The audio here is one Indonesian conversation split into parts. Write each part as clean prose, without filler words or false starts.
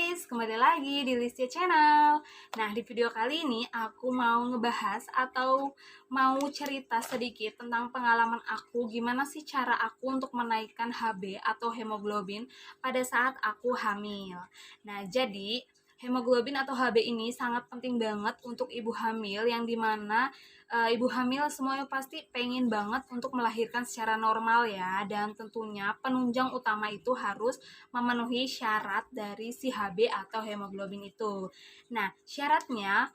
guys, kembali lagi di Listia Channel. Nah, di video kali ini aku mau ngebahas atau mau cerita sedikit tentang pengalaman aku gimana sih cara aku untuk menaikkan HB atau hemoglobin pada saat aku hamil. Nah, jadi hemoglobin atau HB ini sangat penting banget untuk ibu hamil yang dimana ibu hamil semuanya pasti pengen banget untuk melahirkan secara normal ya, dan tentunya penunjang utama itu harus memenuhi syarat dari si HB atau hemoglobin itu. Nah, syaratnya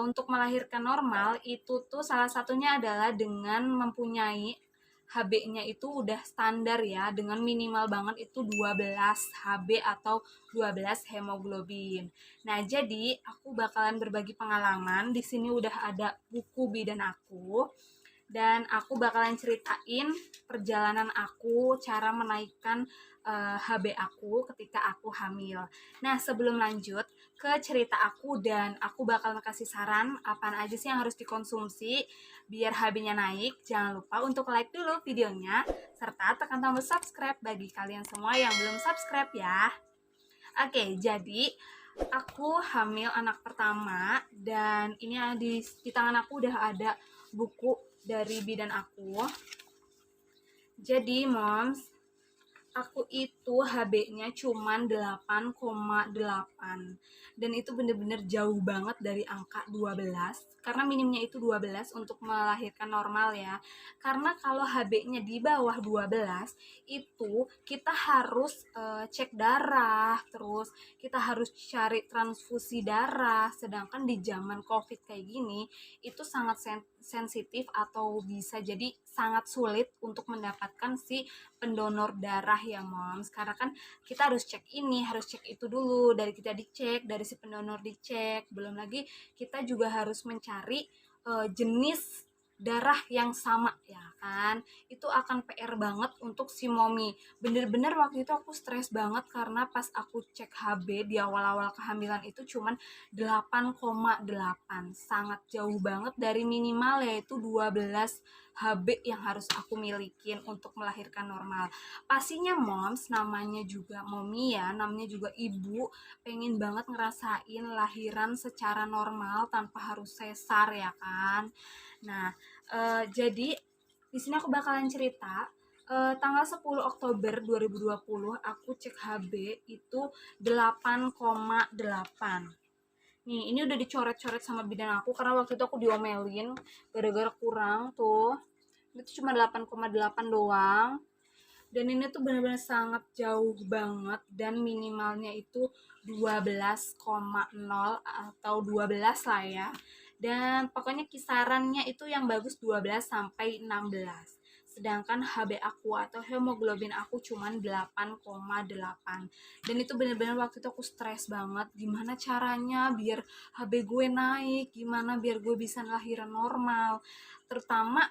untuk melahirkan normal itu tuh salah satunya adalah dengan mempunyai HB-nya itu udah standar ya, dengan minimal banget itu 12 HB atau 12 hemoglobin. Nah, jadi aku bakalan berbagi pengalaman. Di sini udah ada buku bidan aku dan aku bakalan ceritain perjalanan aku cara menaikkan HB aku ketika aku hamil. Nah, sebelum lanjut ke cerita aku dan aku bakal kasih saran apaan aja sih yang harus dikonsumsi biar HB-nya naik, jangan lupa untuk like dulu videonya serta tekan tombol subscribe bagi kalian semua yang belum subscribe ya. Oke, jadi aku hamil anak pertama dan ini di tangan aku udah ada buku dari bidan aku. Jadi moms, aku itu HB-nya cuman 8,8 dan itu bener-bener jauh banget dari angka 12 karena minimnya itu 12 untuk melahirkan normal ya. Karena kalau HB-nya di bawah 12 itu kita harus cek darah, terus kita harus cari transfusi darah. Sedangkan di zaman Covid kayak gini itu sangat sensitif atau bisa jadi sangat sulit untuk mendapatkan si pendonor darah ya moms, karena kan kita harus cek ini, harus cek itu dulu, dari kita dicek, dari si pendonor dicek, belum lagi kita juga harus mencari jenis darah yang sama ya kan. Itu akan PR banget untuk si mommy. Bener-bener waktu itu aku stres banget karena pas aku cek HB di awal-awal kehamilan itu cuman 8,8, sangat jauh banget dari minimal yaitu 12 HB yang harus aku milikin untuk melahirkan normal. Pastinya moms, namanya juga mommy ya, namanya juga ibu, pengen banget ngerasain lahiran secara normal tanpa harus sesar ya kan. Nah, jadi di sini aku bakalan cerita tanggal 10 Oktober 2020 aku cek HB itu 8,8. Nih, ini udah dicoret-coret sama bidan aku karena waktu itu aku diomelin gara-gara kurang tuh. Itu cuma 8,8 doang. Dan ini tuh benar-benar sangat jauh banget dan minimalnya itu 12,0 atau 12 lah ya. Dan pokoknya kisarannya itu yang bagus 12 sampai 16. Sedangkan HB aku atau hemoglobin aku cuman 8,8. Dan itu bener-bener waktu itu aku stres banget. Gimana caranya biar HB gue naik, gimana biar gue bisa lahiran normal. Terutama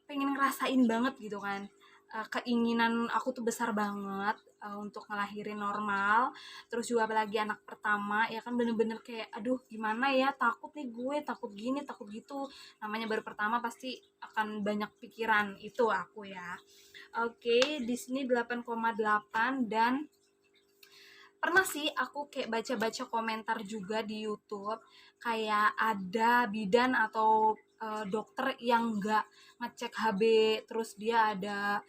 pengen ngerasain banget gitu kan. Keinginan aku tuh besar banget untuk ngelahirin normal. Terus juga apalagi anak pertama ya kan, bener-bener kayak aduh gimana ya, takut nih gue, takut gini takut gitu, namanya baru pertama pasti akan banyak pikiran itu aku ya. Oke, di sini 8,8. Dan pernah sih aku kayak baca-baca komentar juga di YouTube, kayak ada bidan atau dokter yang nggak ngecek HB, terus dia ada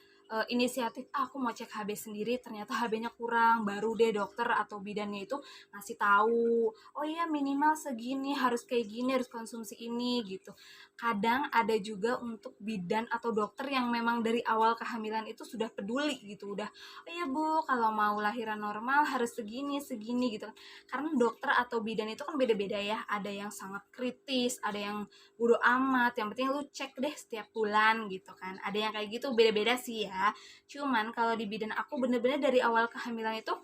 inisiatif aku mau cek HB sendiri, ternyata HB-nya kurang, baru deh dokter atau bidannya itu ngasih tahu, oh iya minimal segini, harus kayak gini, harus konsumsi ini gitu. Kadang ada juga untuk bidan atau dokter yang memang dari awal kehamilan itu sudah peduli gitu, udah oh iya bu, kalau mau lahiran normal harus segini segini gitu. Karena dokter atau bidan itu kan beda-beda ya, ada yang sangat kritis, ada yang bodo amat, yang penting lu cek deh setiap bulan gitu kan, ada yang kayak gitu, beda-beda sih ya. Cuman kalau di bidan aku bener-bener dari awal kehamilan itu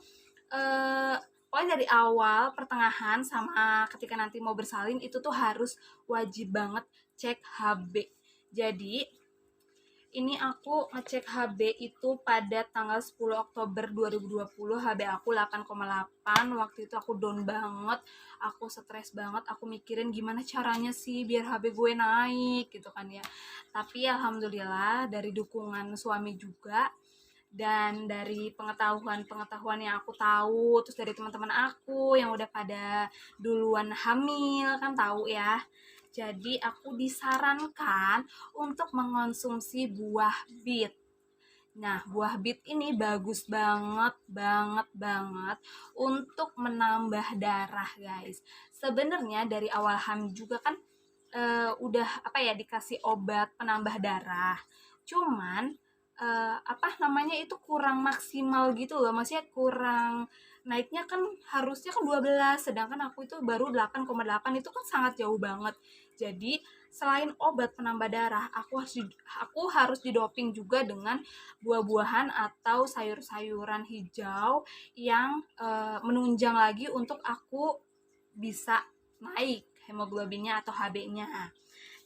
pokoknya dari awal, pertengahan, sama ketika nanti mau bersalin itu tuh harus wajib banget cek HB. Jadi ini aku ngecek HB itu pada tanggal 10 Oktober 2020, HB aku 8,8. Waktu itu aku down banget, aku stres banget, aku mikirin gimana caranya sih biar HB gue naik gitu kan ya. Tapi alhamdulillah dari dukungan suami juga Dan dari pengetahuan yang aku tahu, terus dari teman-teman aku yang udah pada duluan hamil kan tahu ya. Jadi aku disarankan untuk mengonsumsi buah bit. Nah, buah bit ini bagus banget, banget, banget untuk menambah darah, guys. Sebenarnya dari awal hamil juga kan udah apa ya dikasih obat penambah darah. Cuman apa namanya itu kurang maksimal gitu loh. Maksudnya kurang naiknya kan harusnya kan 12, sedangkan aku itu baru 8,8, itu kan sangat jauh banget. Jadi selain obat penambah darah, aku harus didoping juga dengan buah-buahan atau sayur-sayuran hijau yang menunjang lagi untuk aku bisa naik hemoglobinnya atau HB-nya.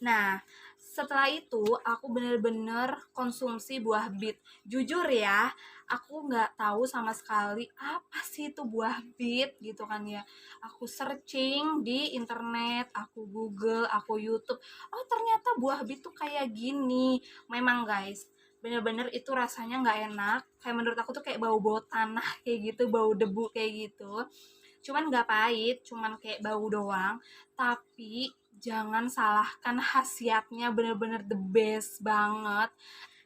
Nah, setelah itu aku bener-bener konsumsi buah bit. Jujur ya, aku nggak tahu sama sekali apa sih itu buah bit gitu kan ya. Aku searching di internet, aku Google, aku YouTube. Oh ternyata buah bit tuh kayak gini. Memang guys, bener-bener itu rasanya nggak enak. Kayak menurut aku tuh kayak bau-bau tanah kayak gitu, bau debu kayak gitu. Cuman nggak pahit, cuman kayak bau doang. Tapi jangan salahkan khasiatnya, bener-bener the best banget.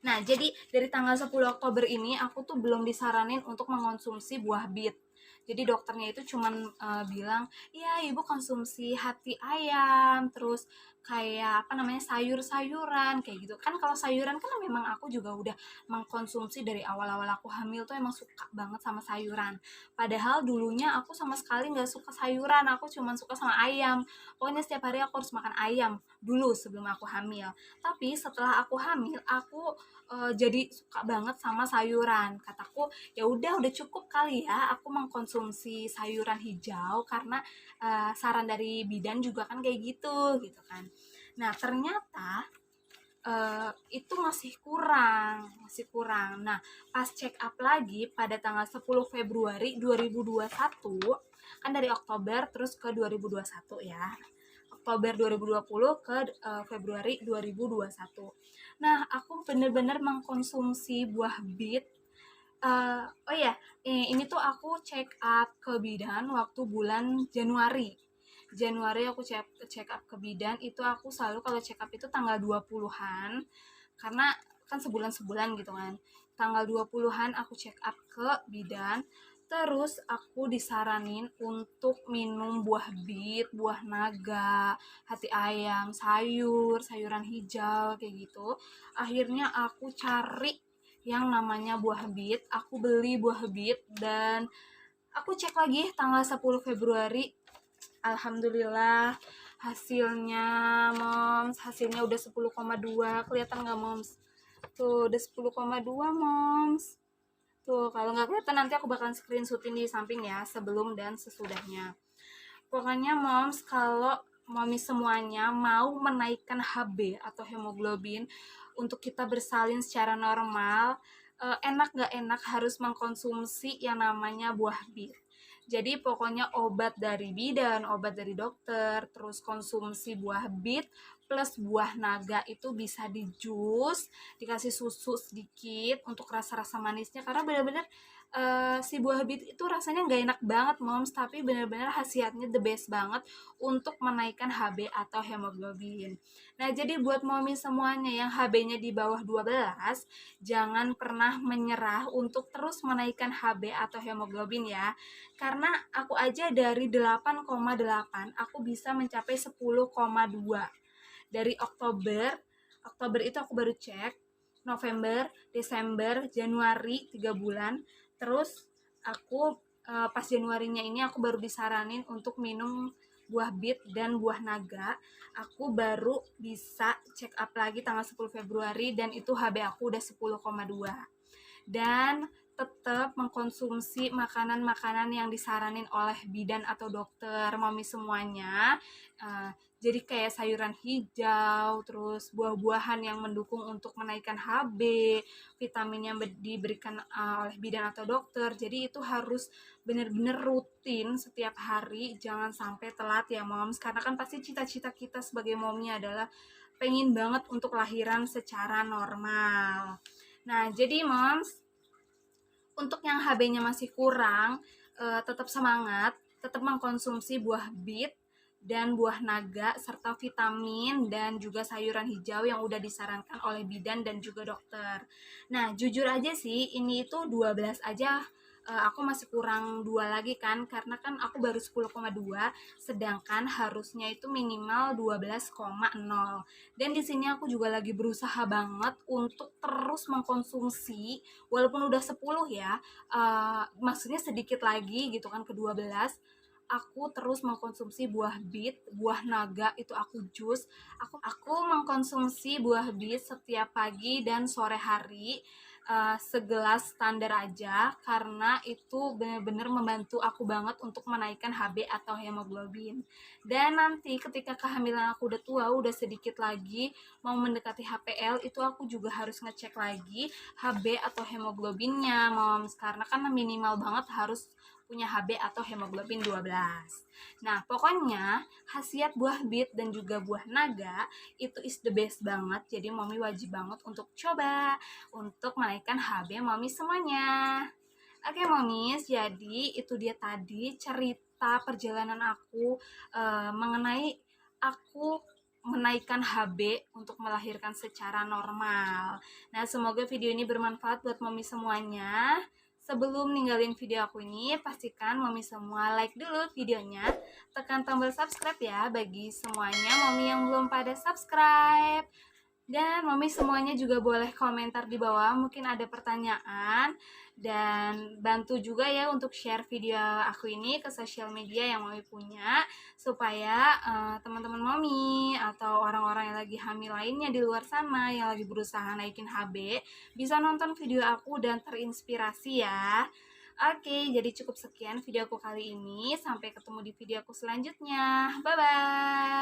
Nah, jadi dari tanggal 10 Oktober ini aku tuh belum disaranin untuk mengonsumsi buah bit. Jadi dokternya itu cuman bilang, "Iya, Ibu konsumsi hati ayam, terus kayak apa namanya sayur-sayuran kayak gitu." Kan kalau sayuran kan memang aku juga udah mengkonsumsi dari awal-awal aku hamil tuh emang suka banget sama sayuran. Padahal dulunya aku sama sekali nggak suka sayuran, aku cuman suka sama ayam. Pokoknya setiap hari aku harus makan ayam dulu sebelum aku hamil. Tapi setelah aku hamil, aku jadi suka banget sama sayuran. Kataku, ya udah cukup kali ya aku mengkonsumsi sayuran hijau karena saran dari bidan juga kan kayak gitu kan. Nah, ternyata itu masih kurang. Nah, pas check up lagi pada tanggal 10 Februari 2021, kan dari Oktober terus ke 2021 ya. Oktober 2020 ke Februari 2021. Nah, aku bener-bener mengkonsumsi buah bit. Oh ya, ini tuh aku check up ke bidan waktu bulan Januari. Januari aku check up ke bidan, itu aku selalu kalau check up itu tanggal 20-an. Karena kan sebulan-sebulan gitu kan. Tanggal 20-an aku check up ke bidan. Terus aku disaranin untuk minum buah bit, buah naga, hati ayam, sayuran hijau kayak gitu. Akhirnya aku cari yang namanya buah bit, aku beli buah bit dan aku cek lagi tanggal 10 Februari. Alhamdulillah hasilnya moms, hasilnya udah 10,2. Kelihatan nggak moms? Tuh udah 10,2 moms. Tuh, kalau nggak kelihatan nanti aku bakalan screenshotin di samping ya, sebelum dan sesudahnya. Pokoknya moms, kalau mami semuanya mau menaikkan HB atau hemoglobin untuk kita bersalin secara normal, enak nggak enak harus mengkonsumsi yang namanya buah bir. Jadi pokoknya obat dari bidan, obat dari dokter, terus konsumsi buah bit plus buah naga itu bisa di jus, dikasih susu sedikit untuk rasa-rasa manisnya karena benar-benar si buah bit itu rasanya nggak enak banget moms, tapi benar-benar khasiatnya the best banget untuk menaikkan HB atau hemoglobin. Nah, jadi buat momi semuanya yang HB-nya di bawah 12, jangan pernah menyerah untuk terus menaikkan HB atau hemoglobin ya. Karena aku aja dari 8,8 aku bisa mencapai 10,2. Dari Oktober itu aku baru cek, November, Desember, Januari 3 bulan. Terus aku pas Januarinya ini aku baru disaranin untuk minum buah bit dan buah naga. Aku baru bisa check up lagi tanggal 10 Februari dan itu HB aku udah 10,2. Dan tetap mengkonsumsi makanan-makanan yang disaranin oleh bidan atau dokter mami semuanya. Jadi kayak sayuran hijau, terus buah-buahan yang mendukung untuk menaikkan HB, vitamin yang diberikan oleh bidan atau dokter. Jadi itu harus benar-benar rutin setiap hari, jangan sampai telat ya moms, karena kan pasti cita-cita kita sebagai momnya adalah pengen banget untuk lahiran secara normal. Nah, jadi moms, Untuk yang HB-nya masih kurang, tetap semangat, tetap mengkonsumsi buah bit dan buah naga serta vitamin dan juga sayuran hijau yang udah disarankan oleh bidan dan juga dokter. Nah, jujur aja sih ini itu 12 aja, aku masih kurang 2 lagi kan karena kan aku baru 10,2 sedangkan harusnya itu minimal 12,0. Dan di sini aku juga lagi berusaha banget untuk terus mengkonsumsi walaupun udah 10 ya, maksudnya sedikit lagi gitu kan ke 12, aku terus mengkonsumsi buah bit, buah naga itu aku jus. Aku mengkonsumsi buah bit setiap pagi dan sore hari, segelas standar aja karena itu benar-benar membantu aku banget untuk menaikkan HB atau hemoglobin. Dan nanti ketika kehamilan aku udah tua, udah sedikit lagi mau mendekati HPL, itu aku juga harus ngecek lagi HB atau hemoglobinnya, Moms, karena kan minimal banget harus punya HB atau hemoglobin 12. Nah, pokoknya khasiat buah bit dan juga buah naga itu is the best banget. Jadi Mami wajib banget untuk coba untuk menaikkan HB Mami semuanya. Oke, Momis, jadi itu dia tadi cerita perjalanan aku mengenai aku menaikkan HB untuk melahirkan secara normal. Nah, semoga video ini bermanfaat buat Mami semuanya. Sebelum ninggalin video aku ini, pastikan Mami semua like dulu videonya. Tekan tombol subscribe ya bagi semuanya Mami yang belum pada subscribe. Dan Mami semuanya juga boleh komentar di bawah, mungkin ada pertanyaan. Dan bantu juga ya untuk share video aku ini ke sosial media yang Mami punya, supaya teman-teman Mami atau orang-orang yang lagi hamil lainnya di luar sana yang lagi berusaha naikin HB bisa nonton video aku dan terinspirasi ya. Oke, jadi cukup sekian video aku kali ini. Sampai ketemu di video aku selanjutnya. Bye-bye.